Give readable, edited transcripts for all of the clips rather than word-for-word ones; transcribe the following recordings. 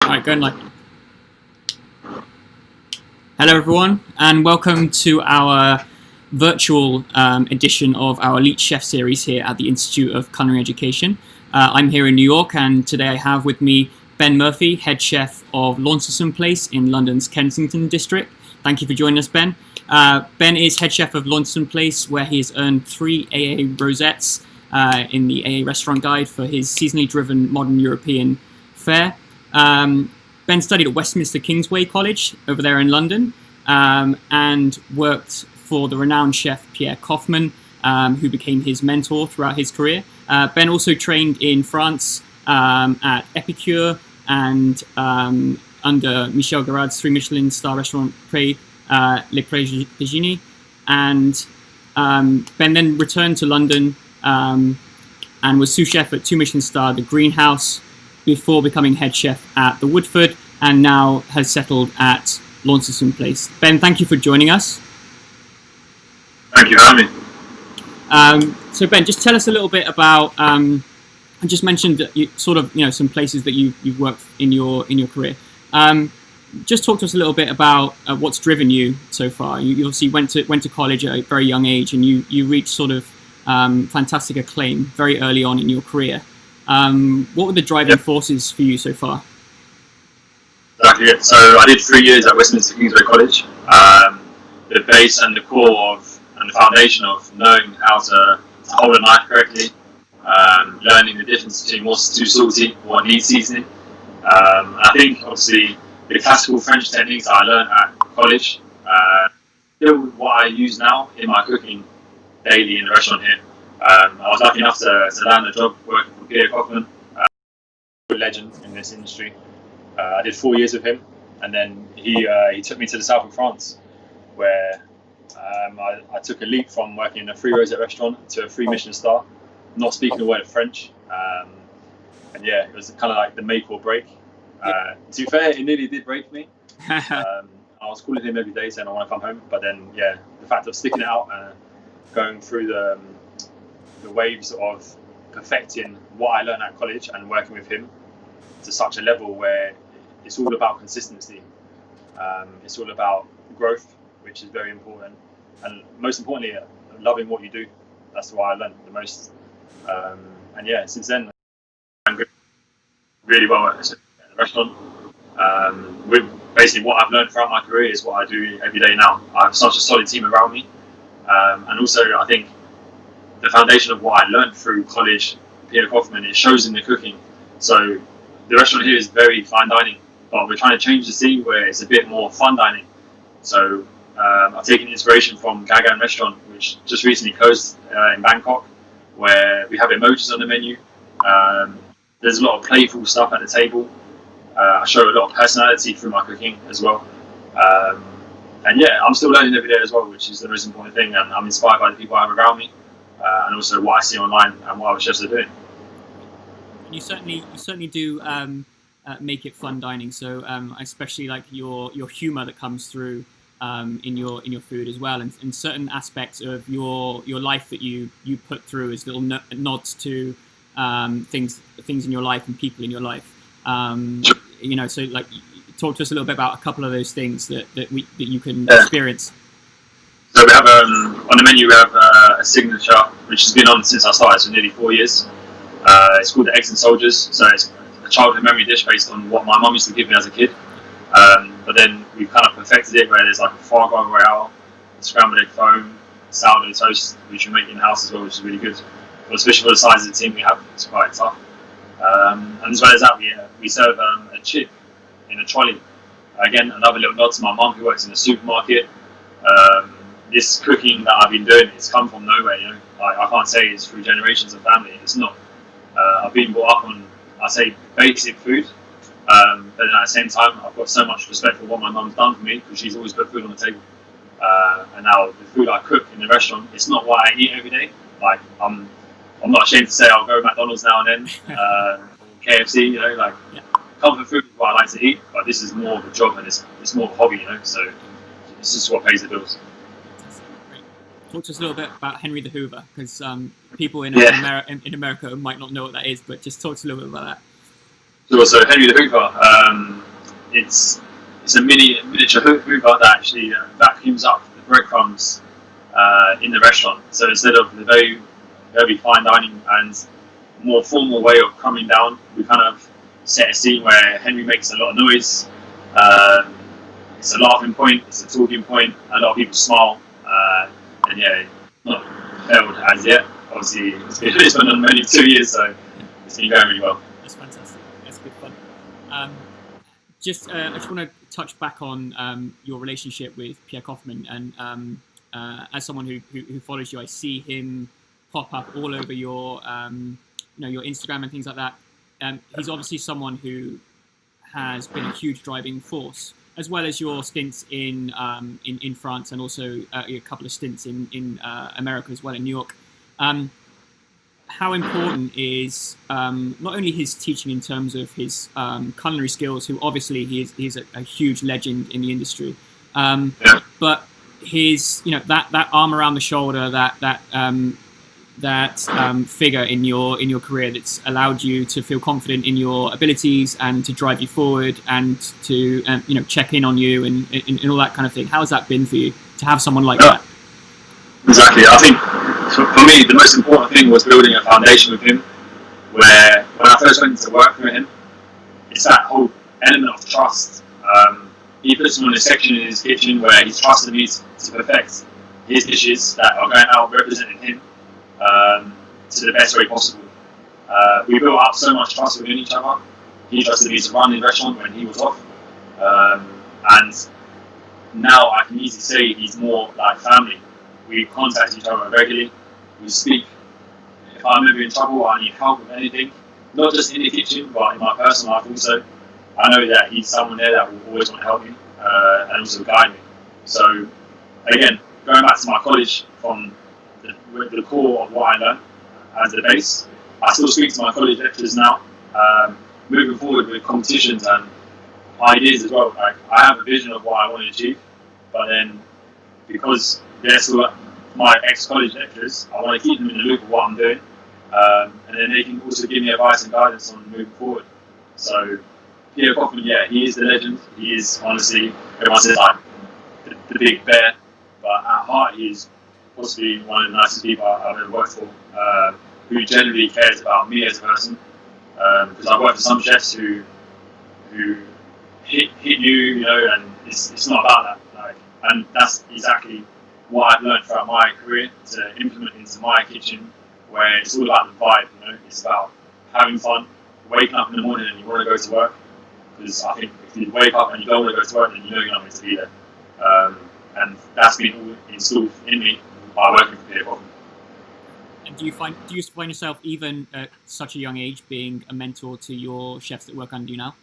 Alright, going like. Hello everyone, and welcome to our virtual edition of our Elite Chef series here at the Institute of Culinary Education. I'm here in New York, and today I have with me Ben Murphy, head chef of Launceston Place in London's Kensington district. Thank you for joining us, Ben. Ben is head chef of Launceston Place, where he has earned 3 AA Rosettes in the AA Restaurant Guide for his seasonally driven modern European fare. Ben studied at Westminster Kingsway College over there in London and worked for the renowned chef Pierre Kaufman, who became his mentor throughout his career. Ben also trained in France at Epicure and under Michel Garad's 3 Michelin star restaurant Le Pré Virginie. And Ben then returned to London and was sous chef at 2 Michelin star The Greenhouse before becoming head chef at the Woodford, and now has settled at Launceston Place. Ben, thank you for joining us. Thank you for having me. So Ben, just tell us a little bit about. I just mentioned some places that you've worked in your career. Just talk to us a little bit about what's driven you so far. You obviously went to college at a very young age, and you reached sort of fantastic acclaim very early on in your career. What were the driving forces for you so far? Exactly. So I did 3 years at Westminster Kingsway College. The base and the core of and the foundation of knowing how to hold a knife correctly, learning the difference between what's too salty, what needs seasoning. I think obviously the classical French techniques I learned at college, still what I use now in my cooking daily in the restaurant here. I was lucky enough to land a job working for Pierre Kaufman, a legend in this industry. I did 4 years with him, and then he took me to the south of France, where I took a leap from working in a 3 Rosette restaurant to a 3 Michelin star, not speaking a word of French. And yeah, it was kind of like the make or break. To be fair, it nearly did break me. I was calling him every day saying I want to come home, but then yeah, the fact of sticking it out and going through the waves of perfecting what I learned at college and working with him to such a level where it's all about consistency. It's all about growth, which is very important, and most importantly, loving what you do. That's what I learned the most. And yeah, since then, I'm really well at the restaurant. With basically what I've learned throughout my career is what I do every day now. I have such a solid team around me, and also I think the foundation of what I learned through college, Pierre Kaufman, it shows in the cooking. So the restaurant here is very fine dining, but we're trying to change the scene where it's a bit more fun dining. So I've taken inspiration from Gagan restaurant, which just recently closed in Bangkok, where we have emojis on the menu. There's a lot of playful stuff at the table. I show a lot of personality through my cooking as well. And yeah, I'm still learning every day as well, which is the most important thing. And I'm inspired by the people I have around me, and also what I see online and what other chefs are doing. You certainly do make it fun dining. So I especially like your humour that comes through in your food as well, and certain aspects of your life that you put through as little nods to things in your life and people in your life. So like, talk to us a little bit about a couple of those things that you can experience. So we have on the menu we have a signature which has been on since I started, so nearly 4 years. It's called the Eggs and Soldiers. So it's a childhood memory dish based on what my mum used to give me as a kid. But then we've kind of perfected it where there's like a foie gras royale, scrambled egg foam, sourdough toast, which we make in house as well, which is really good. But especially for the size of the team we have, it's quite tough. And as well as that, we serve a chip in a trolley. Again, another little nod to my mum who works in a supermarket. This cooking that I've been doing, it's come from nowhere. You know, I can't say it's through generations of family. It's not. I've been brought up on, I say, basic food. But then at the same time, I've got so much respect for what my mum's done for me, because she's always put food on the table. And now the food I cook in the restaurant, it's not what I eat every day. Like I'm not ashamed to say I'll go to McDonald's now and then, KFC. You know, like comfort food is what I like to eat. But this is more of a job, and it's more of a hobby. You know, so this is what pays the bills. Talk to us a little bit about Henry the Hoover, because people in America might not know what that is, but just talk to us a little bit about that. Sure. So Henry the Hoover, it's a miniature hoover that actually vacuums up the breadcrumbs in the restaurant. So instead of the very fine dining and more formal way of coming down, we kind of set a scene where Henry makes a lot of noise. It's a laughing point, it's a talking point, a lot of people smile, and yeah, not failed as yet. Obviously, it's been on only 2 years, so it's been going really well. That's fantastic. That's good fun. I just want to touch back on your relationship with Pierre Kaufman, and as someone who follows you, I see him pop up all over your your Instagram and things like that. He's obviously someone who has been a huge driving force, as well as your stints in France, and also a couple of stints in America as well, in New York. How important is not only his teaching in terms of his culinary skills, who obviously he's a huge legend in the industry, but his that arm around the shoulder, that figure in your career that's allowed you to feel confident in your abilities and to drive you forward and to check in on you and all that kind of thing. How has that been for you to have someone like that? Exactly. I think for me the most important thing was building a foundation with him, where when I first went to work for him, it's that whole element of trust. He puts me on a section in his kitchen where he's trusted me to perfect his dishes that are going out representing him to the best way possible. We built up so much trust within each other. He trusted me to run the restaurant when he was off, and now I can easily say he's more like family. We contact each other regularly. We speak. If I'm ever in trouble or I need help with anything, not just in the kitchen but in my personal life also, I know that he's someone there that will always want to help me and also guide me. So again, going back to my college, from the core of what I learned as the base, I still speak to my college lecturers now, moving forward with competitions and ideas as well. Like, I have a vision of what I want to achieve, but then because they're still my ex-college lecturers, I want to keep them in the loop of what I'm doing, and then they can also give me advice and guidance on moving forward. So Pierre Kaufman, yeah, he is the legend. He is, honestly, everyone says like the big bear, but at heart he is possibly one of the nicest people I've ever worked for, who genuinely cares about me as a person. Because I've worked for some chefs who hit you, and it's not about that. Like, and that's exactly what I've learned throughout my career to implement into my kitchen, where it's all about the vibe. It's about having fun, waking up in the morning and you want to go to work. Because I think if you wake up and you don't want to go to work, then you know you're not meant to be there. And that's been all installed in me by working for Pierre Kaufman. And do you find yourself, even at such a young age, being a mentor to your chefs that work under you now?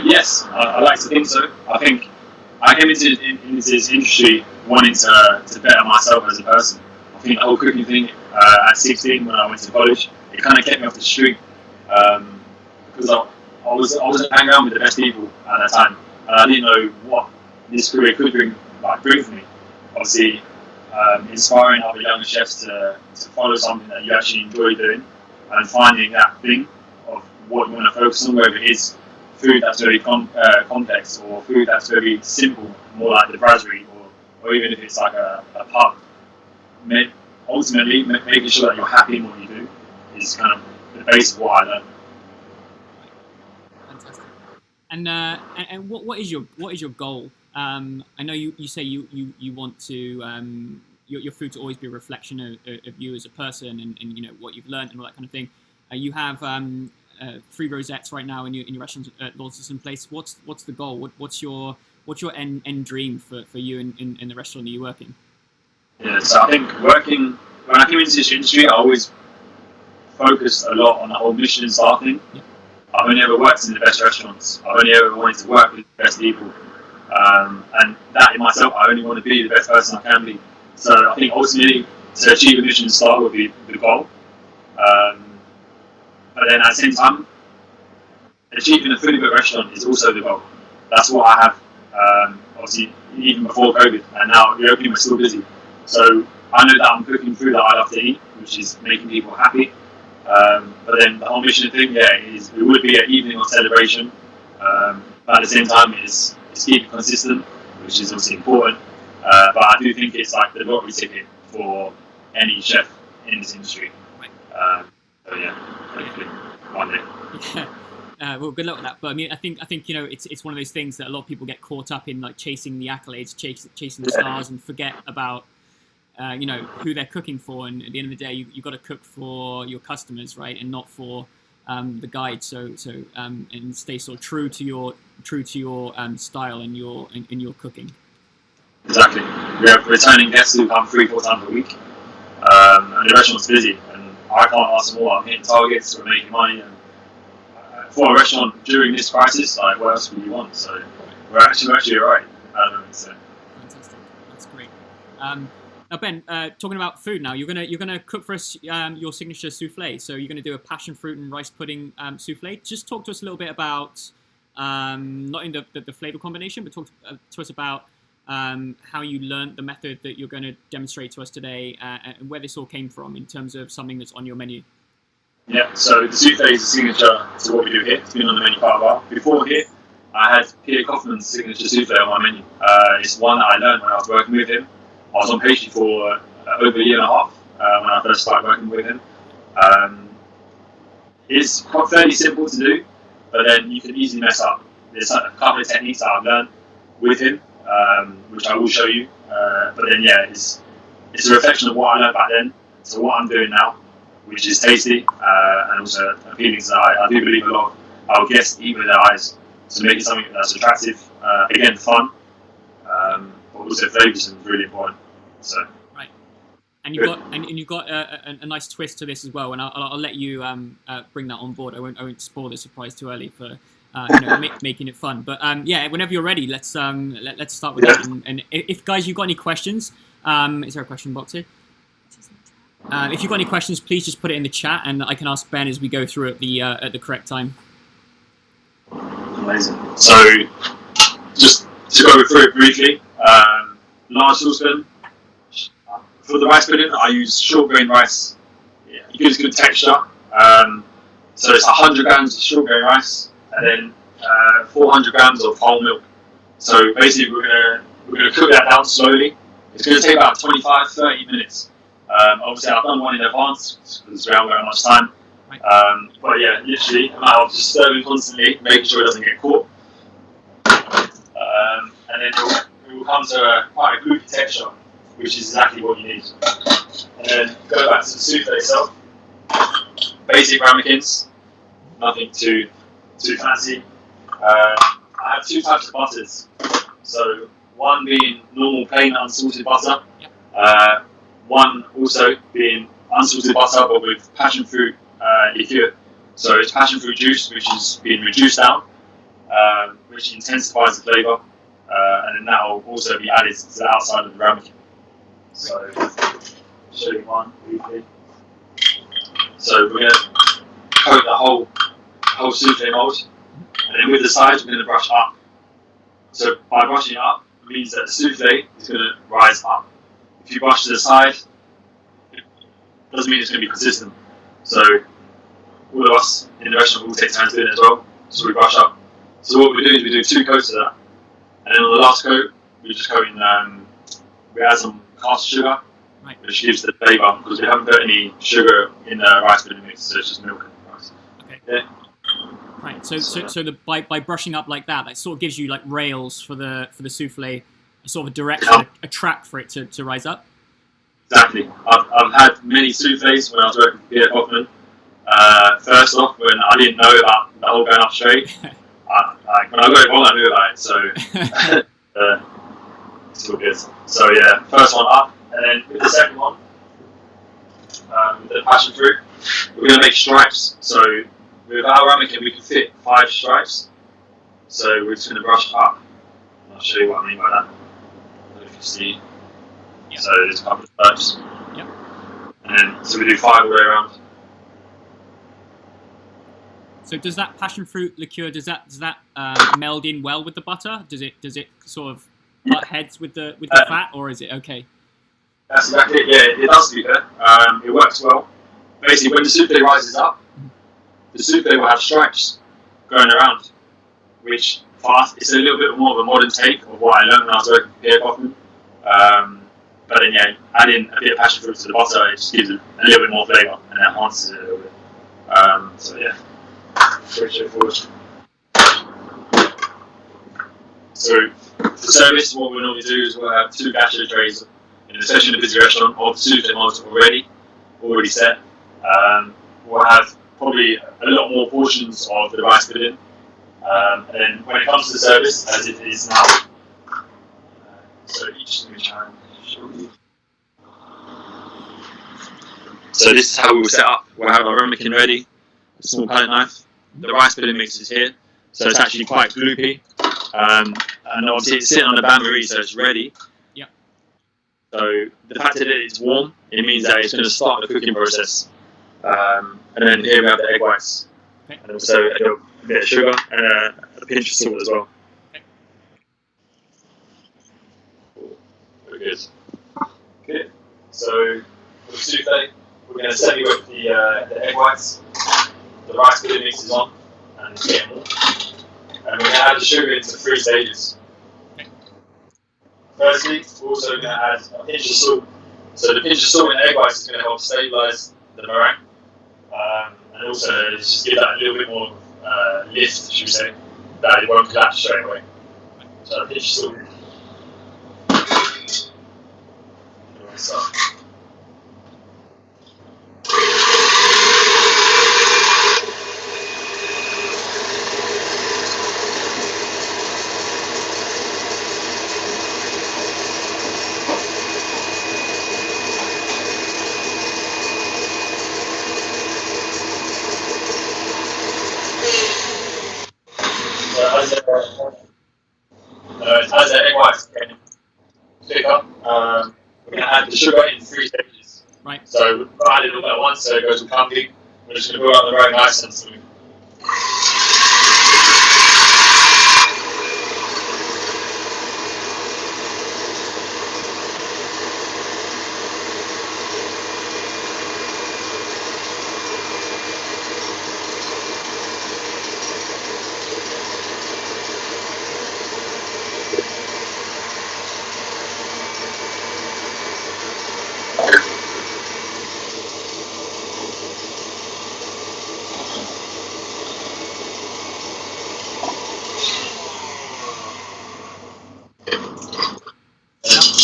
Yes, I like to think so. I think I came into this industry wanting to better myself as a person. I think the whole cooking thing at 16 when I went to college, it kind of kept me off the street, because I wasn't hanging around with the best people at that time, and I didn't know what this career could bring for me. Obviously, inspiring other younger chefs to follow something that you actually enjoy doing, and finding that thing of what you want to focus on, whether it is food that's very complex or food that's very simple, more like the brasserie, or even if it's like a pub. Ultimately, making sure that you're happy in what you do is kind of the base of what I learned. Fantastic. And what is your goal? I know you say you want to your food to always be a reflection of you as a person and what you've learned and all that kind of thing. You have 3 Rosettes right now in your restaurant at Launceston Place. What's the goal? What's your end dream for you in the restaurant that you work in? Yeah, so I think when I came into this industry, I always focused a lot on the whole Michelin star thing. Yeah. I've only ever worked in the best restaurants. I've only ever wanted to work with the best people. And that in myself, I only want to be the best person I can be. So I think ultimately to achieve a Michelin star would be the goal. But then at the same time, achieving a fully booked restaurant is also the goal. That's what I have, obviously, even before COVID, and now reopening, we're still busy. So I know that I'm cooking food that I love to eat, which is making people happy. But then the whole Michelin thing, it would be an evening of celebration, But at the same time, it's keeping consistent, which is obviously important. But I do think it's like the lottery ticket for any chef in this industry. So yeah, hopefully one day. Well, good luck with that. But I mean, I think it's one of those things that a lot of people get caught up in, like chasing the accolades, chasing the stars, and forget about who they're cooking for. And at the end of the day, you've got to cook for your customers, right, and not for the guide. So and stay sort of true to your style and in your cooking. Exactly. We have returning guests who come 3-4 times a week, and the restaurant's busy, and I can't ask them all. I'm hitting targets, we're making money, and for a restaurant during this crisis, like, what else would you want? So we're actually alright. So. Fantastic. That's great. Now, Ben, talking about food now, you're gonna cook for us your signature souffle. So you're gonna do a passion fruit and rice pudding souffle. Just talk to us a little bit about not in the flavor combination, but talk to us about how you learned the method that you're going to demonstrate to us today, and where this all came from in terms of something that's on your menu. Yeah, so the souffle is a signature to what we do here. It's been on the menu quite a while. Before here, I had Pierre Kaufman's signature souffle on my menu. It's one that I learned when I was working with him. I was on pastry for over a year and a half when I first started working with him. It's fairly simple to do, but then you can easily mess up. There's a couple of techniques that I've learned with him, which I will show you. But then, yeah, it's a reflection of what I learned back then to what I'm doing now, which is tasty and also appealing to the eye. I do believe a lot of our guests eat with their eyes to make it something that's attractive. Again, fun, but also flavours is really important. So. Right, and you've got a nice twist to this as well, and I'll let you bring that on board. I won't spoil the surprise too early for. Making it fun, but yeah, whenever you're ready, let's start with that. And if guys, you've got any questions, is there a question box here? If you've got any questions, please just put it in the chat, and I can ask Ben as we go through at the correct time. Amazing. So, just to go through it briefly, large saucepan. For the rice pudding, I use short grain rice. Yeah, it gives good texture. So it's 100 grams of short grain rice, and then 400 grams of whole milk. So basically, we're gonna cook that down slowly. It's gonna take about 25-30 minutes. Obviously, I've done one in advance because we haven't got much time. But yeah, literally a matter of just stirring constantly, making sure it doesn't get caught. And then it will come to quite a gloopy texture, which is exactly what you need. And then go back to the souffle itself. Basic ramekins, nothing too fancy. I have two types of butters. So one being normal plain unsalted butter. One also being unsalted butter but with passion fruit liqueur. So it's passion fruit juice which is being reduced down, which intensifies the flavour, and then that will also be added to the outside of the ramekin. So I'll show you one briefly. So we're going to coat the whole souffle mould, and then with the sides we're going to brush up. So by brushing it up, it means that the souffle is going to rise up. If you brush to the side, it doesn't mean it's going to be consistent. So all of us in the restaurant will take turns doing it as well. So we brush up. So what we do is we do 2 coats of that, and then on the last coat we just coat in. We add some caster sugar, which gives the flavour, because we haven't put any sugar in the rice pudding mix, so it's just milk and rice. Okay. Yeah. Right. So by brushing up like that, sort of gives you like rails for the souffle, a sort of a direction, a track for it to rise up. Exactly. I've had many souffles when I was working for Pierre Kaufman. First off, when I didn't know about the whole going up straight, when I got it wrong, I knew about it. So it's all good. So yeah, first one up, and then with the second one, with the passion fruit, we're going to make stripes. So with our ramekin, we can fit 5 stripes. So we're just going to brush up. And I'll show you what I mean by that. I don't know if you see. Yep. So there's a couple of stripes. Yep. And then, so we do 5 all the way around. So does that passion fruit liqueur, does that meld in well with the butter? Does it sort of butt heads with the fat, or is it okay? That's exactly it. Yeah, it does, to be fair. It works well. Basically, when the souffle rises up, the souffle will have stripes going around. which it's a little bit more of a modern take of what I learned when I was working with Pierre Kaufman. But then yeah, adding a bit of passion fruit to the butter, it just gives it a little bit more flavour and enhances it a little bit. So yeah, very straightforward. So for service, what we normally do is we'll have 2 bachelor trays, especially in a busy restaurant, of souffle molds already set. We'll have probably a lot more portions of the rice pudding. And then when it comes to the service, as it is now, so let me try and show you. So this is how we will set up. We'll have our ramekin ready, a small palette knife. The rice pudding mix is here, so it's actually quite gloopy. And obviously it's sitting on the bain-marie, so it's ready. Yeah. So the fact that it's warm, it means that it's going to start the cooking process. And then here we have the egg whites, okay. And also a bit of sugar and a pinch of salt as well. Okay. Very good. Okay. So for the souffle, we're going to semi whip the egg whites. The rice pudding mix is on, and it's getting warm. And we're going to add the sugar into 3 stages. Okay. Firstly, we're also going to add a pinch of salt. So the pinch of salt in the egg whites is going to help stabilise the meringue. And also just give that a little bit more lift, should we say, that it won't collapse straight away. So a pinch of salt. As the egg whites get thicker, we're going to add the sugar in 3 stages. Right. So we'll add it all at once so it goes all clumpy. We're just going to build up the very nice and smooth.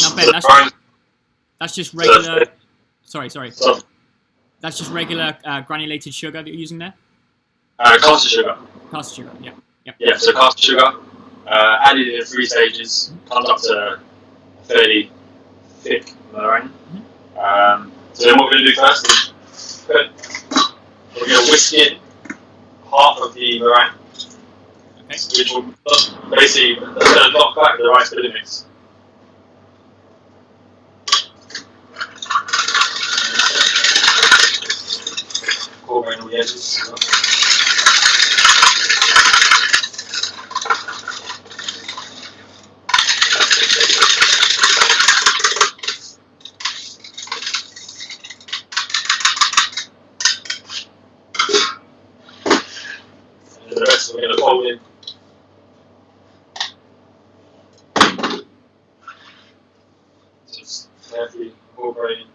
Now Ben, that's just regular. Sorry. So, That's just regular granulated sugar that you're using there. caster sugar. Caster sugar. Yeah. Yep. Yeah, so caster sugar, added in 3 stages, comes up to a fairly thick meringue. So then what we're going to do first is we're going to whisk in half of the meringue, Okay. which will basically that's going to knock back the rice pudding mix. Incorporating all the edges. And the rest we're going to fold in. Just carefully incorporating.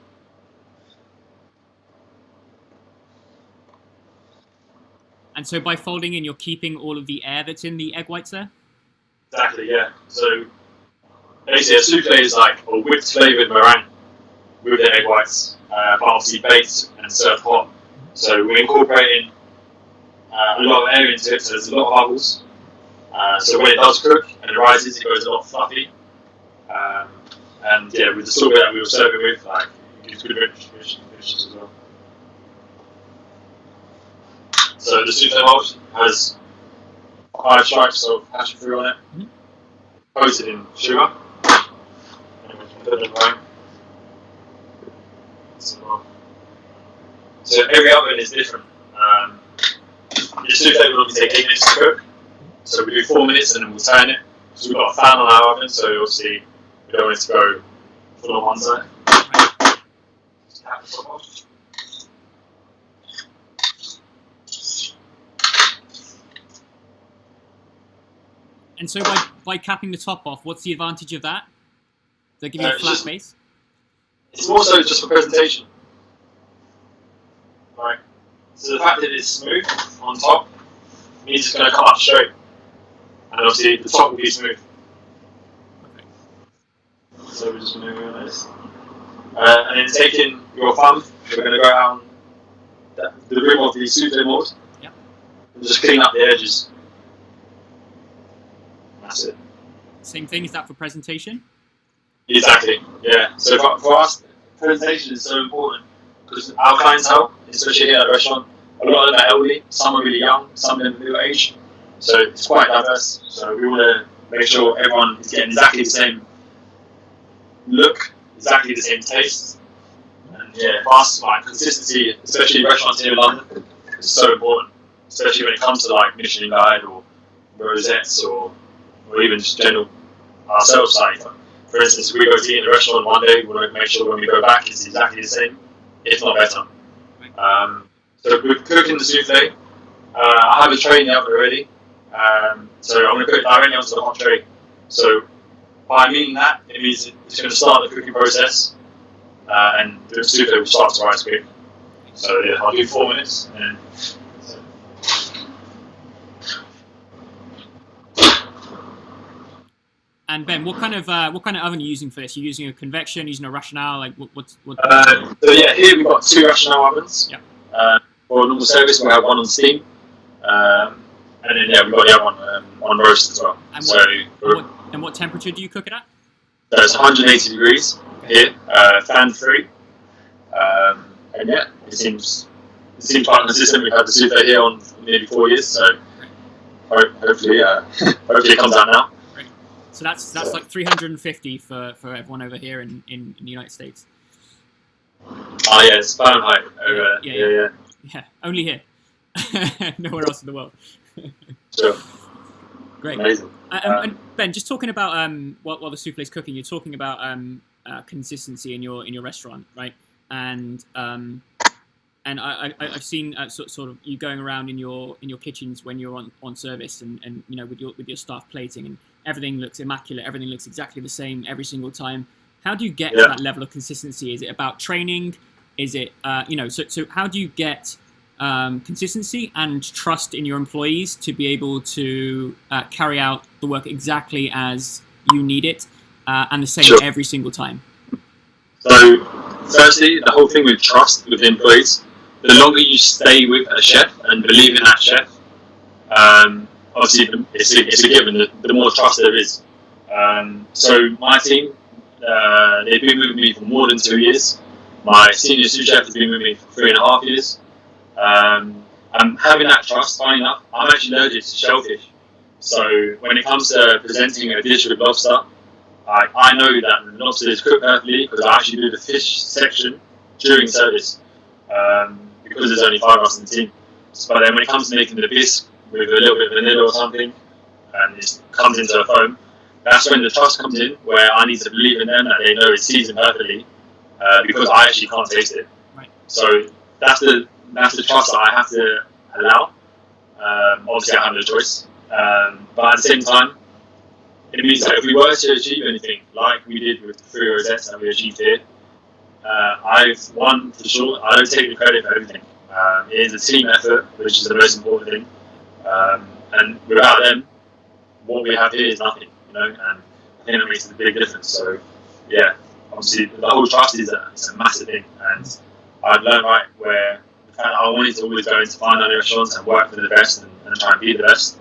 And so by folding in, you're keeping all of the air that's in the egg whites there? Exactly, yeah. So basically a souffle is like a whipped flavoured meringue with the egg whites, but obviously baked and served hot. So we're incorporating a lot of air into it, so there's a lot of bubbles. So when it does cook and it rises, it goes a lot fluffy. And yeah, with the souffle that we were serving with, like, it gives good richness as well. So the souffle mold has 5 stripes of passion fruit on it, coated in sugar, and we can put it in the meringue. So every oven is different. This souffle will normally take 8 minutes to cook, so we do 4 minutes and then we'll turn it. So we've got a fan on our oven, so obviously we don't want it to go full on one side. Just tap the top off. And so by capping the top off, what's the advantage of that? Does that give you a flat base? It's more so just for presentation. Right. So the fact that it's smooth on top means it's going to come up straight. And obviously the top will be smooth. Okay. So we're just going to go like this. And then taking your thumb, we're going to go down the rim of the souffle mold. Yep. And just clean up the edges. That's it. Same thing, is that for presentation? Exactly, yeah. So for us, presentation is so important because our clientele, especially here at the restaurant, a lot of them are elderly, some are really young, some of them are middle aged. So it's quite diverse. So we want to make sure everyone is getting exactly the same look, exactly the same taste. And yeah, for us, like consistency, especially restaurants here in London, is so important. Especially when it comes to like Michelin Guide or Rosettes or even just general ourselves. Like, for instance, if we go to eat in a restaurant one day, we want to make sure when we go back it's exactly the same, if not better. So we're cooking the souffle. I have a tray in the oven already. So I'm going to put it directly onto the hot tray. So by meaning that, it means it's going to start the cooking process, and the souffle will start to rise quick. So yeah, I'll do 4 minutes. And And Ben, what kind of oven are you using for this? Are you using a convection, using a Rational? Like what? So yeah, here we've got 2 Rational ovens. Yeah. For normal service, we have one on steam, and then yeah, we've got the other one on roast as well. And what temperature do you cook it at? So it's 180 degrees here, fan free, and yeah, it seems quite consistent. We've had the souffle here on nearly 4 years, so hopefully it comes out now. So that's like 350 for everyone over here in the United States. Oh yeah, it's Fahrenheit over there. Yeah, only here. Nowhere else in the world. Sure. Great. Amazing. And Ben, just talking about while the souffle is cooking, you're talking about consistency in your restaurant, right? And I've seen sort of you going around in your kitchens when you're on service, and you know with your staff plating, and everything looks immaculate, everything looks exactly the same every single time. How do you get to that level of consistency? Is it about training? Is it so how do you get consistency and trust in your employees to be able to carry out the work exactly as you need it, and the same every single time? So firstly, the whole thing with trust with the employees, the longer you stay with a chef and believe in that chef, obviously it's a given, the more trust there is. So my team, they've been with me for more than 2 years. My senior sous chef has been with me for 3.5 years. And having that trust, funny enough, I'm actually allergic to shellfish. So when it comes to presenting a dish with lobster, I know that the lobster is cooked perfectly because I actually do the fish section during service, because there's only 5 of us in the team. But then when it comes to making the bisque with a little bit of vanilla or something, and it comes into a foam, that's when the trust comes in, where I need to believe in them that they know it's seasoned perfectly, because I actually can't taste it. Right. So that's the trust that I have to allow. Obviously, I have no choice, but at the same time, it means that if we were to achieve anything like we did with the 3 Rosettes that we achieved here, I've won for sure. I don't take the credit for everything. It is a team effort, which is the most important thing. And without them, what we have here is nothing, and I think that makes a big difference. So, yeah, obviously, the whole trust is a massive thing, and I've learned where the fact that I wanted to always go into fine dining restaurants and work for the best and try and be the best.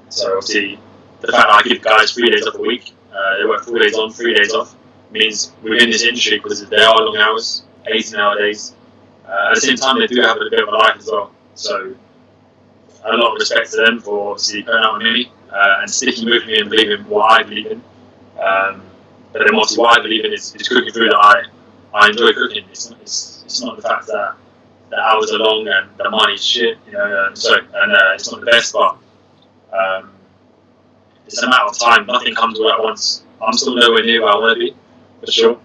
So, obviously, the fact that I give guys 3 days off a week, they work 4 days on, 3 days off, means within this industry, because they are long hours, 18-hour days, at the same time they do have a bit of a life as well. So a lot of respect to them for obviously putting out with me and sticking with me and believing what I believe in. But then obviously what I believe in is cooking food that I enjoy cooking. It's not the fact that the hours are long and the money's shit, it's not the best, but it's a matter of time. Nothing comes all at once. I'm still nowhere near where I want to be, for sure.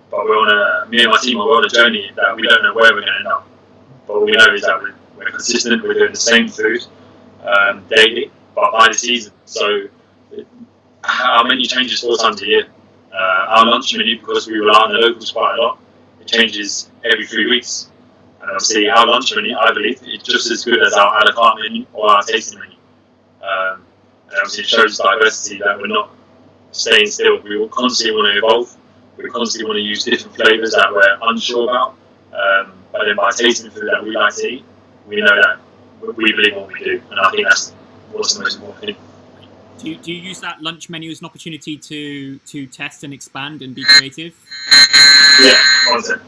But me and my team are on a journey that we don't know where we're going to end up. But what we know is that we're consistent, we're doing the same food daily, but by the season. So our menu changes 4 times a year. Our lunch menu, because we rely on the locals quite a lot, it changes every 3 weeks. And obviously our lunch menu, I believe, is just as good as our a la carte menu or our tasting menu. And obviously it shows diversity, that we're not staying still. We will constantly want to evolve. We constantly want to use different flavours that we're unsure about. But then by tasting food that we like to eat, we know that we believe what we do. And I think that's what's the most important thing. Do you use that lunch menu as an opportunity to test and expand and be creative? Yeah, 100%.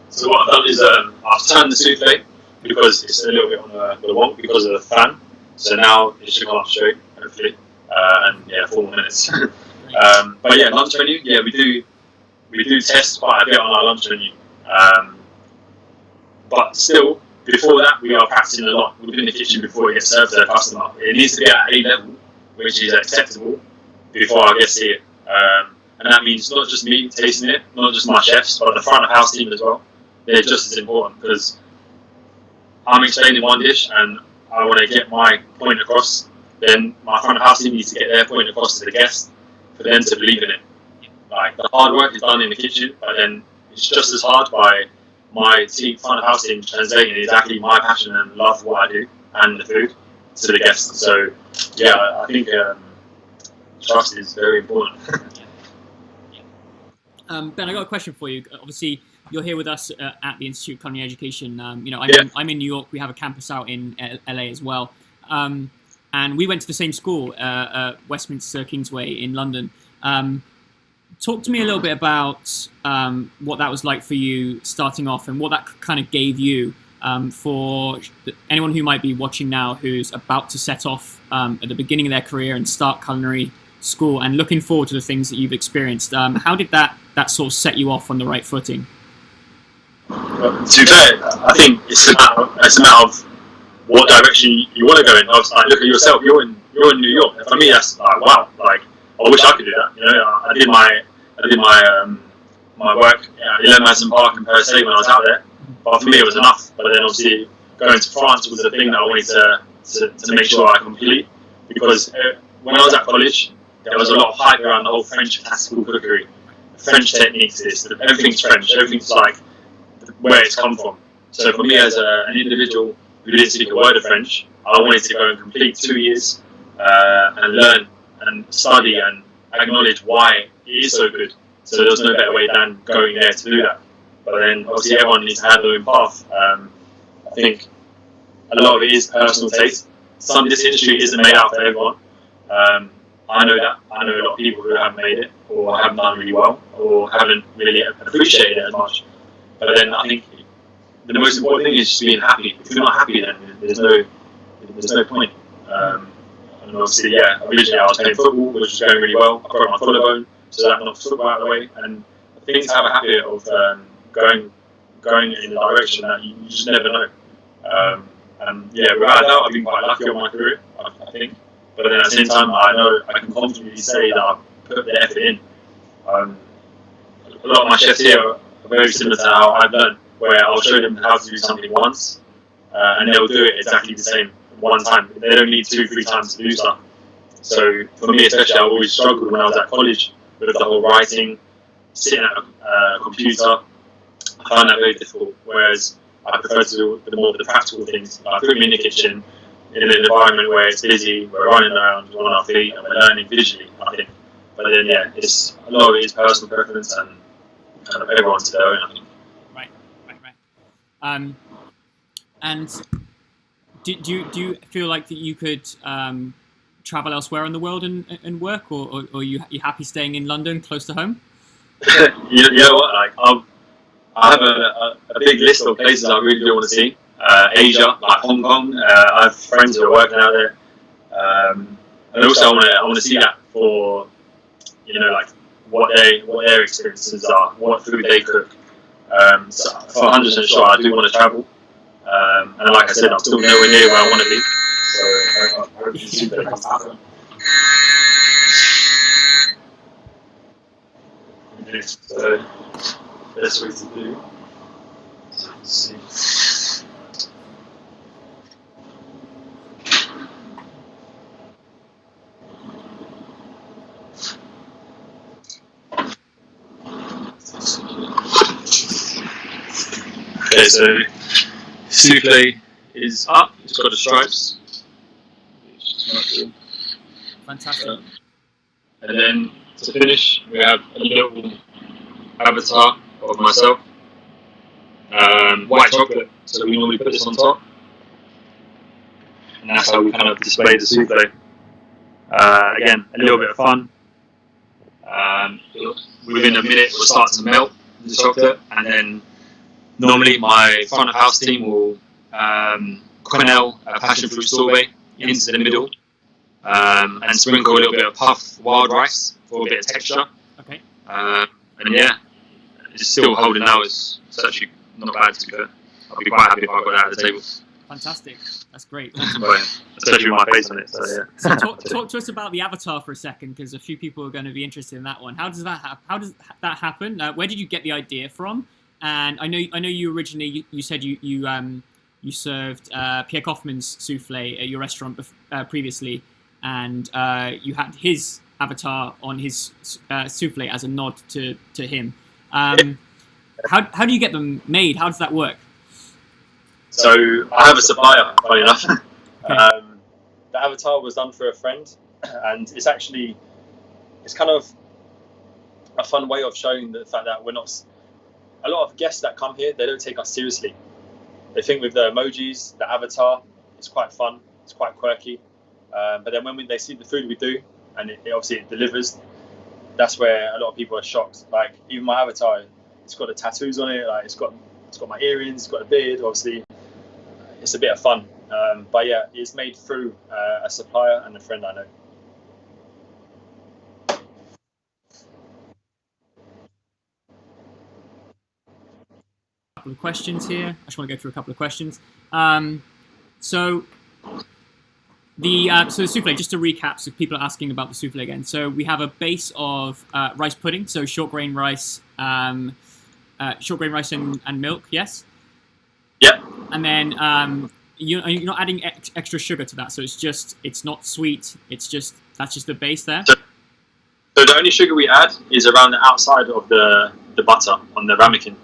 So what I've done is I've turned the souffle because it's a little bit on the wall because of the fan. So now it should come up straight, hopefully, and yeah, 4 more minutes. But yeah, lunch menu. Yeah, we do test quite a bit on our lunch menu. But still, before that, we are practicing a lot within the kitchen before it gets served to the customer. It needs to be at a level which is acceptable before our guests see it. And that means not just me tasting it, not just my chefs, but the front of house team as well. They're just as important, because I'm explaining one dish and I want to get my point across, then my front of house team needs to get their point across to the guest for them to believe in it. Like, the hard work is done in the kitchen, but then it's just as hard by my team, front of house team, translating exactly my passion and love for what I do and the food to the guests. So yeah, I think trust is very important. Ben, I got a question for you. Obviously, you're here with us at the Institute of Culinary Education. I'm in New York. We have a campus out in LA as well. And we went to the same school, Westminster Kingsway in London. Talk to me a little bit about what that was like for you starting off, and what that kind of gave you for anyone who might be watching now who's about to set off at the beginning of their career and start culinary school and looking forward to the things that you've experienced. How did that sort of set you off on the right footing? To be fair, I think it's a matter of what direction you want to go in. I was like, look at yourself. You're in New York. And for me, that's like, wow. Like, I wish I could do that. You know, I did my work at 11 Madison Park in Paris when I was out there. But for me, it was enough. But then obviously going to France was the thing that I wanted to make sure I complete, because when I was at college, there was a lot of hype around the whole French classical cookery. French techniques, everything's French. Everything's like where it's come from. So for me, as an individual who didn't speak a word of French, I wanted to go and complete 2 years and learn and study and acknowledge why it is so good. So there's no better way than going there to do that. But then obviously everyone needs to have their own path. I think a lot of it is personal taste. This industry isn't made out for everyone. I know that. I know a lot of people who haven't made it, or haven't done really well, or haven't really appreciated it as much. But then I think the most important thing is just being happy. If you're not happy, then there's no point. And obviously, yeah, originally I was playing football, which was going really well. I broke my collarbone, so that knocked football out of the way. And things have a habit of going in the direction that you just never know. And yeah, without a doubt, I've been quite lucky on my career, I think. But then at the same time, I know I can confidently say that I've put the effort in. A lot of my chefs here are very similar to how I've learned, where I'll show them how to do something once, and they'll do it exactly the same one time. They don't need 2-3 times to do stuff. So for me especially, I always struggled when I was at college with the whole writing, sitting at a computer. I found that very difficult, whereas I prefer to do the practical things. Like put me in the kitchen, in an environment where it's busy, we're running around on our feet, and we're learning visually, I think. But then, yeah, a lot of it is personal preference, and kind of everyone's their own, I think. Right. And do you feel like that you could travel elsewhere in the world and work, or are you happy staying in London, close to home? You know what? Like, I have a big list of places I really do want to see. Asia, like Hong Kong. I have friends who are working out there, and also I want to see that for, you know, like what their experiences are, what food they cook. So for 100% sure, I do want to travel. And like I said, I'm still nowhere near where I want to be. So I hope the super comes happen. So best way to do. So let's see. Okay, so souffle is up. It's got the stripes. Fantastic. And then to finish, we have a little avatar of myself. White chocolate. So we normally put this on top, and that's how we kind of display the souffle. Again, a little bit of fun. Within a minute, we'll start to melt the chocolate, and then normally my front of house team will quenelle a passionfruit sorbet into the middle, and sprinkle a little bit of puffed wild rice for a bit of texture. Okay. And yeah, it's still holding now. It's actually not bad to be fair. I'll be quite happy if I got that at the table. Fantastic. That's great. Especially with my face on it. So yeah. So talk to us about the avatar for a second, because a few people are going to be interested in that one. How does that happen? Where did you get the idea from? And I know you originally you said you served Pierre Kaufman's souffle at your restaurant previously, and you had his avatar on his souffle as a nod to him. How do you get them made? How does that work? So I have a supplier, funny enough. Okay. The avatar was done for a friend, and it's kind of a fun way of showing the fact that we're not. A lot of guests that come here, they don't take us seriously. They think with the emojis, the avatar, it's quite fun, it's quite quirky. But then when they see the food we do, and it obviously delivers, that's where a lot of people are shocked. Like even my avatar, it's got the tattoos on it. Like it's got my earrings, it's got a beard. Obviously, it's a bit of fun. But yeah, it's made through a supplier and a friend I know. Couple of questions here. I just want to go through a couple of questions. So the souffle, just to recap, so people are asking about the souffle again. So we have a base of rice pudding, so short grain rice and milk, yes? Yeah. And then you're not adding extra sugar to that, so it's not sweet. That's just the base there. So the only sugar we add is around the outside of the butter on the ramekin.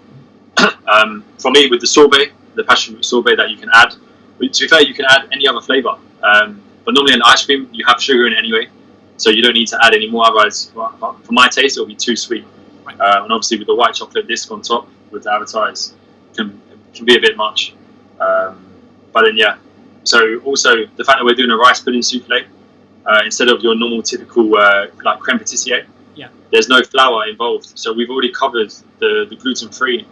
For me, with the sorbet, the passionfruit sorbet that you can add, to be fair, you can add any other flavour. But normally in ice cream, you have sugar in it anyway, so you don't need to add any more. Otherwise, for my taste, it'll be too sweet. Right. And obviously, with the white chocolate disc on top, with the avatar, can be a bit much. But then, yeah. So also the fact that we're doing a rice pudding souffle instead of your normal typical like creme patissier. Yeah. There's no flour involved, so we've already covered the gluten-free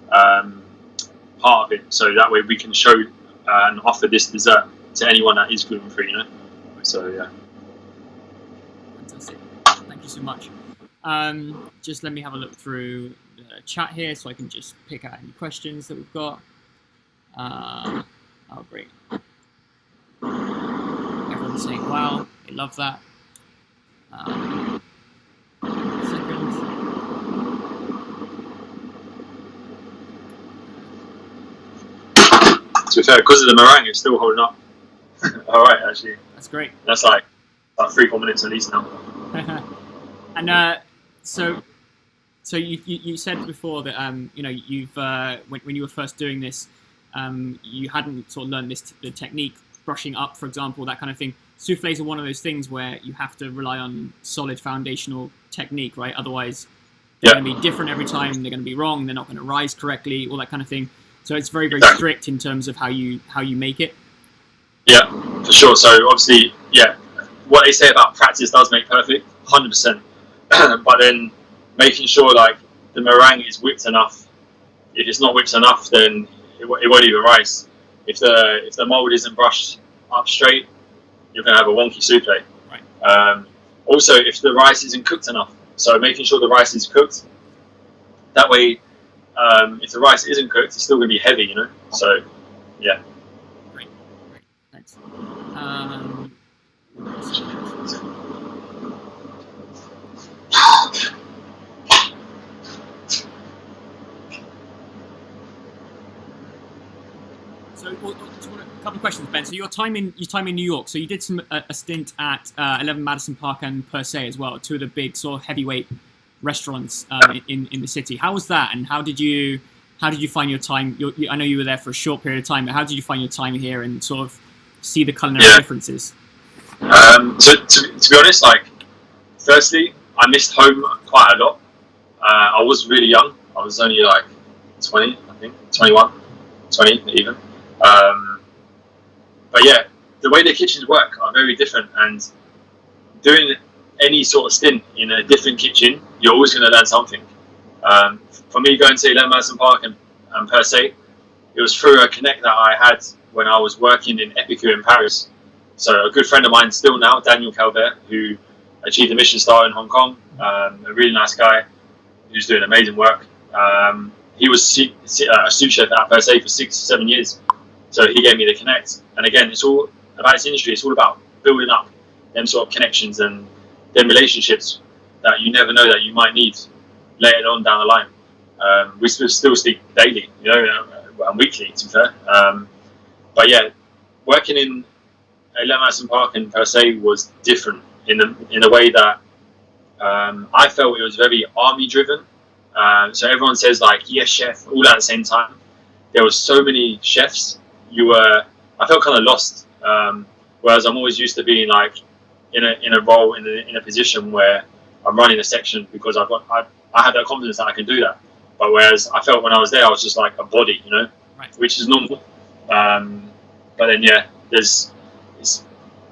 part of it. So that way we can show and offer this dessert to anyone that is gluten-free, you know. So yeah. Fantastic. Thank you so much. Just let me have a look through the chat here so I can just pick out any questions that we've got. Oh, great. Everyone's saying, wow, they love that. To be fair, because of the meringue, it's still holding up. All right, actually. That's great. That's like 3-4 minutes at least now. And so you said before that you've when you were first doing this, you hadn't sort of learned the technique, brushing up, for example, that kind of thing. Soufflés are one of those things where you have to rely on solid foundational technique, right? Otherwise, they're going to be different every time. They're going to be wrong. They're not going to rise correctly. All that kind of thing. So it's very, very strict in terms of how you make it. Yeah, for sure. So obviously, yeah, what they say about practice does make perfect, 100%. But then making sure like the meringue is whipped enough. If it's not whipped enough, then it won't even rise. If the mold isn't brushed up straight, you're going to have a wonky souffle. Right. Also, if the rice isn't cooked enough, so making sure the rice is cooked. That way, if the rice isn't cooked, it's still going to be heavy, you know. So, yeah. Great, thanks. So, just want a couple of questions, Ben. So, your time in New York. So, you did a stint at 11 Madison Park and Per Se as well, two of the big sort of heavyweight restaurants in the city. How was that, and how did you find your time? I know you were there for a short period of time, but how did you find your time here and sort of see the culinary differences? So to be honest, like, firstly, I missed home quite a lot. I was really young. I was only like 20, I think, 21, 20 even. But yeah, the way the kitchens work are very different, and doing any sort of stint in a different kitchen, you're always going to learn something. For me, going to 11 Madison Park and Per Se, it was through a connect that I had when I was working in Epicure in Paris. So a good friend of mine still now, Daniel Calvert, who achieved a Michelin star in Hong Kong, a really nice guy who's doing amazing work. He was a sous chef at Per Se for 6-7 years. So he gave me the connect. And again, it's all about this industry. It's all about building up them sort of connections and them relationships that you never know that you might need later on down the line. We still speak daily, and weekly, to be fair. But yeah, working in 11 Madison Park and Per Se was different in a way that I felt it was very army driven. So everyone says like, yes, chef, all at the same time. There were so many chefs. I felt kind of lost. Whereas I'm always used to being like in a role in a position where I'm running a section because I had that confidence that I can do that. But whereas I felt when I was there, I was just like a body, right. Which is normal. But then it's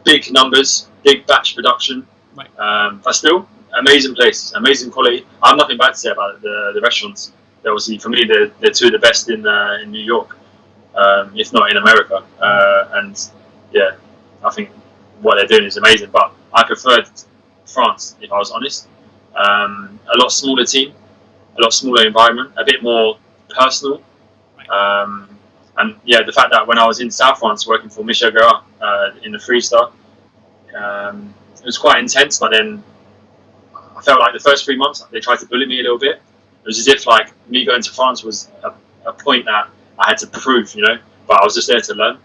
big numbers, big batch production. Right. But still, amazing place, amazing quality. I have nothing bad to say about the restaurants. They're obviously, for me, they're two of the best in New York, if not in America. And yeah, I think what they're doing is amazing. But I preferred France, if I was honest. A lot smaller team, a lot smaller environment, a bit more personal. Right. And yeah, the fact that when I was in South France working for Michel Guérin in the Freestar, it was quite intense. But then I felt like the first 3 months they tried to bully me a little bit. It was as if like me going to France was a point that I had to prove, But I was just there to learn.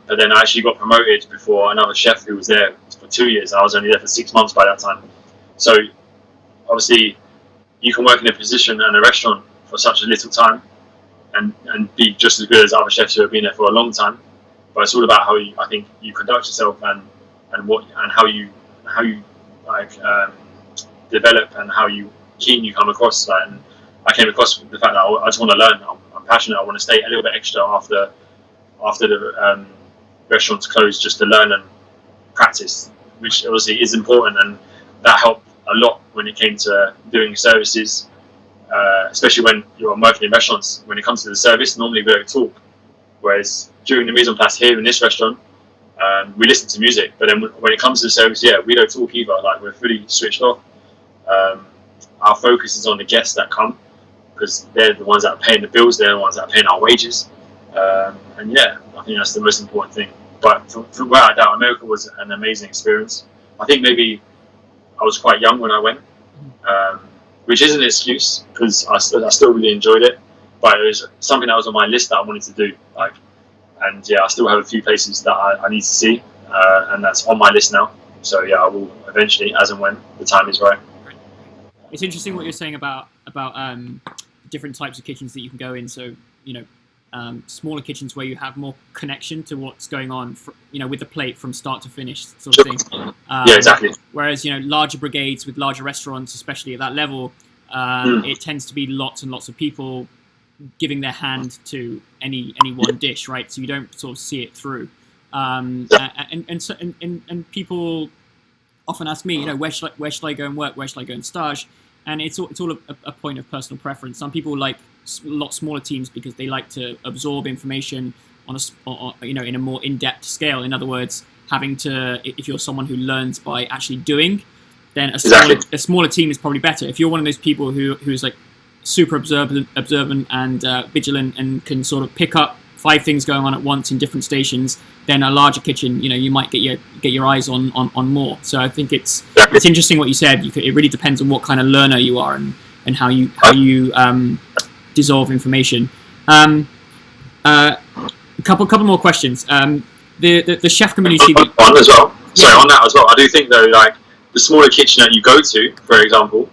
But then I actually got promoted before another chef who was there for 2 years. I was only there for 6 months by that time. So obviously, you can work in a position and a restaurant for such a little time, and be just as good as other chefs who have been there for a long time. But it's all about how I think you conduct yourself and how you like develop and how keen you come across that. And I came across the fact that I just want to learn. I'm passionate. I want to stay a little bit extra after the restaurants close, just to learn and practice, which obviously is important, and that helped a lot when it came to doing services. Especially when you're working in restaurants, when it comes to the service, normally we don't talk. Whereas during the mise en place here in this restaurant, we listen to music. But then when it comes to the service, we don't talk either. Like, we're fully switched off. Our focus is on the guests that come, because they're the ones that are paying the bills. They're the ones that are paying our wages. And yeah, I think that's the most important thing. But from where I doubt, America was an amazing experience. I think maybe I was quite young when I went. Which isn't an excuse, because I still really enjoyed it, but it was something that was on my list that I wanted to do. And yeah, I still have a few places that I need to see, and that's on my list now. So yeah, I will eventually, as and when the time is right. It's interesting what you're saying about different types of kitchens that you can go in. So smaller kitchens where you have more connection to what's going on, with the plate from start to finish, sort of thing. Yeah, exactly. Whereas larger brigades with larger restaurants, especially at that level, it tends to be lots and lots of people giving their hand to any one dish, right? So you don't sort of see it through. And people often ask me, where should I go and work? Where should I go and stage? And it's all a point of personal preference. Some people like a lot smaller teams because they like to absorb information in a more in-depth scale. In other words, having to, if you're someone who learns by actually doing, then a smaller team is probably better. If you're one of those people who's like super observant and vigilant and can sort of pick up 5 things going on at once in different stations, then a larger kitchen, you might get your eyes on more. So I think it's interesting what you said. It really depends on what kind of learner you are and how you dissolve information. couple more questions. The chef community. On as well. Sorry, on that as well. I do think though, like the smaller kitchen that you go to, for example,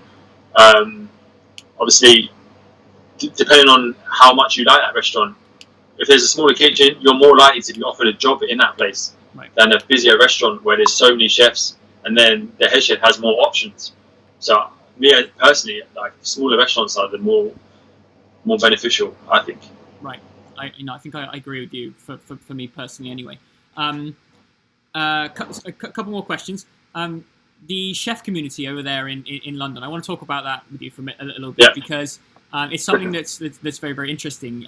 obviously, depending on how much you like that restaurant, if there's a smaller kitchen, you're more likely to be offered a job in that place than a busier restaurant where there's so many chefs and then the head chef has more options. So, me personally, like smaller restaurants are the more beneficial, I think. Right. I think I agree with you for me personally anyway. A couple more questions. The chef community over there in London, I want to talk about that with you for a little bit because it's something that's very, very interesting.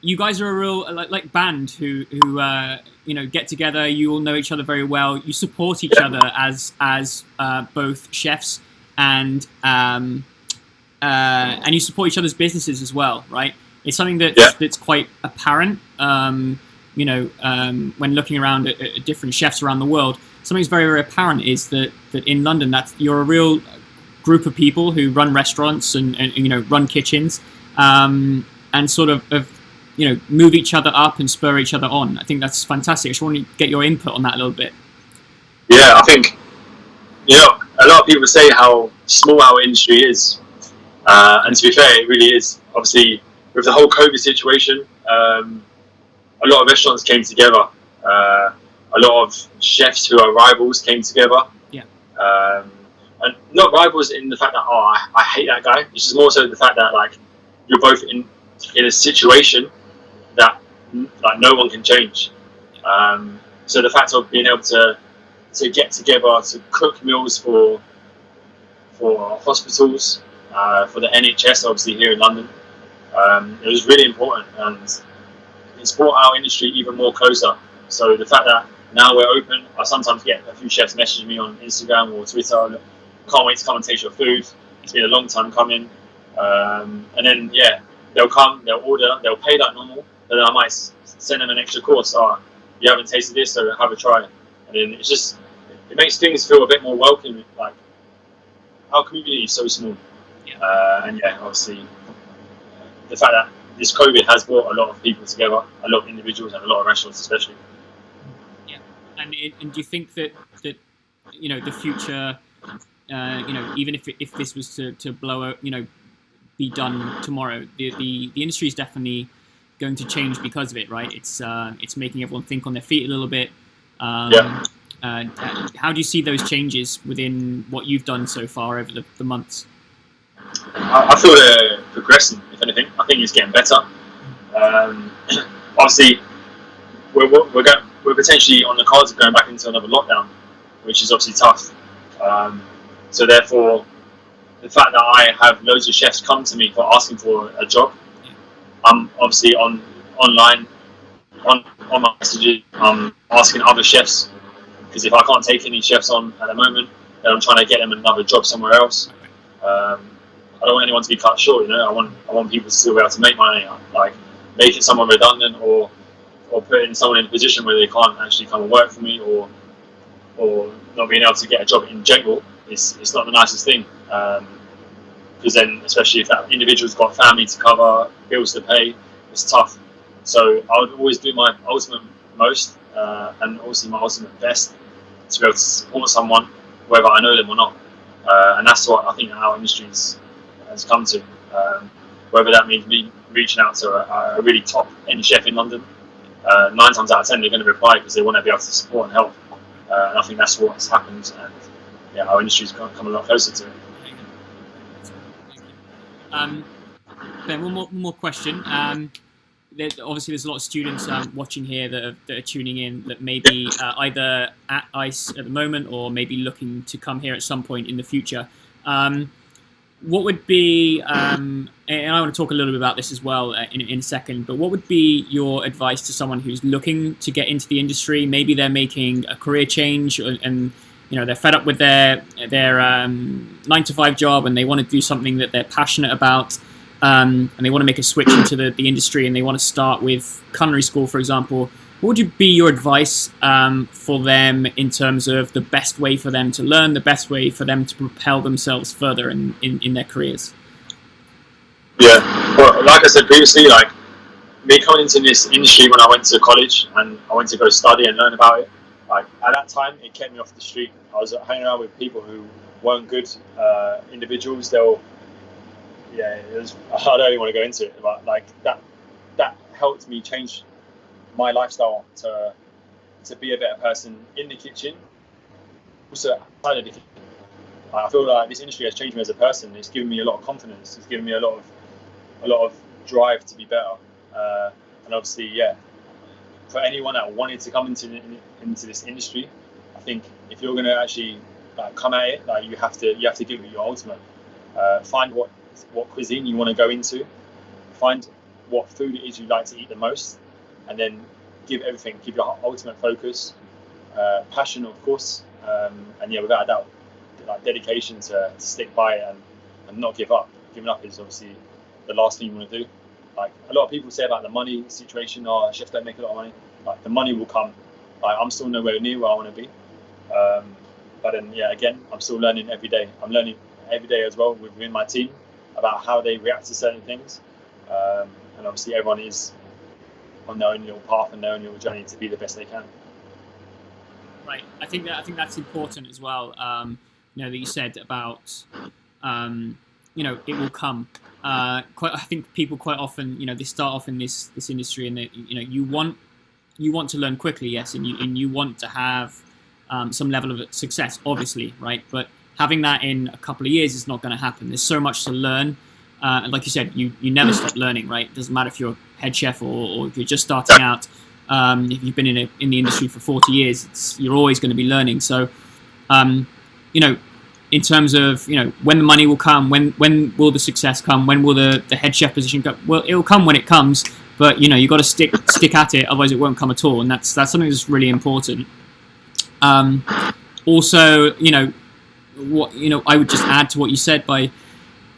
You guys are a real like band who get together. You all know each other very well. You support each other as both chefs and you support each other's businesses as well, right? It's something that's quite apparent. When looking around at different chefs around the world, something's very, very apparent is that in London, that you're a real group of people who run restaurants and run kitchens, and sort of move each other up and spur each other on. I think that's fantastic. I just want to get your input on that a little bit. Yeah, I think a lot of people say how small our industry is, and to be fair, it really is. Obviously, with the whole COVID situation, a lot of restaurants came together. A lot of chefs who are rivals came together. Yeah. And not rivals in the fact that I hate that guy. It's just more so the fact that like you're both in a situation that like no one can change. So the fact of being able to get together to cook meals for hospitals, for the NHS, obviously here in London, it was really important, and it's brought our industry even more closer. So the fact that now we're open, I sometimes get a few chefs messaging me on Instagram or Twitter. Can't wait to come and taste your food. It's been a long time coming. And then they'll come, they'll order, they'll pay like normal, but then I might send them an extra course. You haven't tasted this, so have a try. And then it makes things feel a bit more welcoming. Like our community is so small, obviously the fact that this COVID has brought a lot of people together, a lot of individuals and a lot of restaurants especially. Yeah, and do you think that the future, even if this was to blow out, be done tomorrow, the industry is definitely going to change because of it, right? It's making everyone think on their feet a little bit. How do you see those changes within what you've done so far over the months? I feel they're progressing, if anything. I think it's getting better. Obviously, we're potentially on the cards of going back into another lockdown, which is obviously tough. So therefore, the fact that I have loads of chefs come to me for asking for a job, I'm obviously online, on my messages, I'm asking other chefs, because if I can't take any chefs on at the moment, then I'm trying to get them another job somewhere else. I don't want anyone to be cut short, I want people to still be able to make money, like making someone redundant or putting someone in a position where they can't actually come and work for me, or not being able to get a job in general. It's not the nicest thing, because then, especially if that individual's got family to cover, bills to pay, it's tough. So I would always do my ultimate most, and also my ultimate best to be able to support someone, whether I know them or not. And that's what I think our industry has come to. Whether that means me reaching out to a really top end chef in London, 9 times out of 10 they're going to reply because they want to be able to support and help. And I think that's what's happened, and our industry's come a lot closer to it. Ben, one more question. Obviously, there's a lot of students watching here that are tuning in that may be either at ICE at the moment or maybe looking to come here at some point in the future. What would be, and I want to talk a little bit about this as well in a second, but what would be your advice to someone who's looking to get into the industry? Maybe they're making a career change and they're fed up with their 9-to-5 job and they want to do something that they're passionate about. And they want to make a switch into the industry and they want to start with culinary school, for example. What would be your advice for them in terms of the best way for them to learn, the best way for them to propel themselves further in their careers? Yeah, well, like I said previously, like me coming into this industry when I went to college and I went to go study and learn about it, like at that time it kept me off the street. I was hanging out with people who weren't good individuals. I don't even want to go into it, but like that helped me change my lifestyle to be a better person in the kitchen, also outside of the kitchen. I feel like this industry has changed me as a person. It's given me a lot of confidence. It's given me a lot of drive to be better. And obviously, yeah, for anyone that wanted to come into this industry, I think if you're going to actually come at it, you have to give it your ultimate. Find what cuisine you want to go into. Find what food it is you like to eat the most, and then give everything. Give your ultimate focus, passion, of course, and yeah, without a doubt, dedication to stick by it and not give up. Giving up is obviously the last thing you want to do. Like a lot of people say about the money situation, chefs don't make a lot of money. Like the money will come. I'm still nowhere near where I want to be. But then yeah, again, I'm still learning every day. I'm learning every day as well within my team about how they react to certain things. And obviously everyone is on their own little path and their own little journey to be the best they can. Right. I think that's important as well. That you said about it will come. I think people quite often, they start off in this industry and they, you want to learn quickly, yes, and you want to have some level of success, obviously, right? But having that in a couple of years is not going to happen. There's so much to learn, and like you said, you never stop learning, right? It doesn't matter if you're a head chef or if you're just starting out. If you've been in the industry for 40 years, you're always going to be learning. So, in terms of when the money will come, when will the success come, when will the head chef position come? Well, it will come when it comes, but you got to stick at it, otherwise it won't come at all, and that's something that's really important. Also, what I would just add to what you said by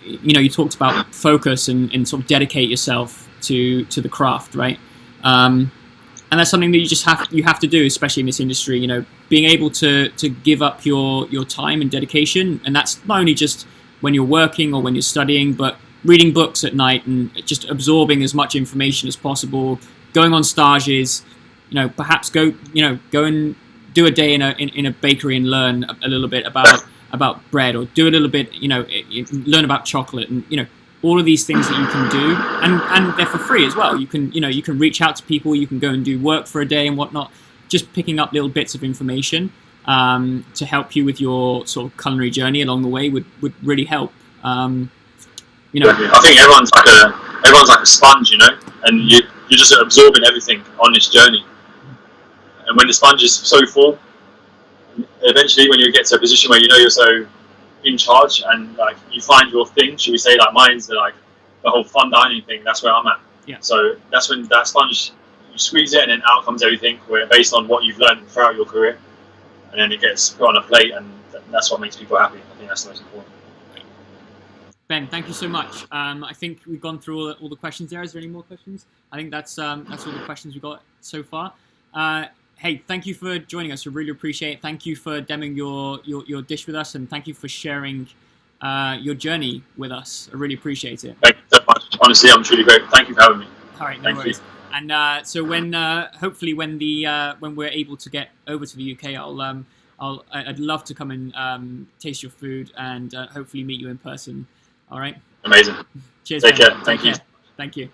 you talked about focus and sort of dedicate yourself to the craft, right? And that's something that you have to do, especially in this industry. Being able to give up your time and dedication, and that's not only just when you're working or when you're studying, but reading books at night and just absorbing as much information as possible. Going on stages, perhaps go and do a day in a bakery and learn a little bit about bread, or do a little bit, learn about chocolate, and all of these things that you can do, and they're for free as well. You can reach out to people, you can go and do work for a day and whatnot. Just picking up little bits of information to help you with your sort of culinary journey along the way would really help. I think everyone's like a sponge, and you're just absorbing everything on this journey. And when the sponge is so full, eventually when you get to a position where you're so in charge and you find your thing, should we say, mine's the whole fun dining thing, that's where I'm at. Yeah. So that's when that sponge, you squeeze it and then out comes everything, where based on what you've learned throughout your career, and then it gets put on a plate, and that's what makes people happy. I think that's the most important. Ben, thank you so much. I think we've gone through all the questions there. Is there any more questions? I think that's all the questions we've got so far. Hey, thank you for joining us. We really appreciate it. Thank you for demoing your dish with us, and thank you for sharing your journey with us. I really appreciate it. Thank you so much. Honestly, I'm truly great. Thank you for having me. All right, no worries. And so when hopefully when we're able to get over to the UK, I'd love to come and taste your food and hopefully meet you in person. All right. Amazing. Cheers. Take Ben. care. Thank you. Thank you.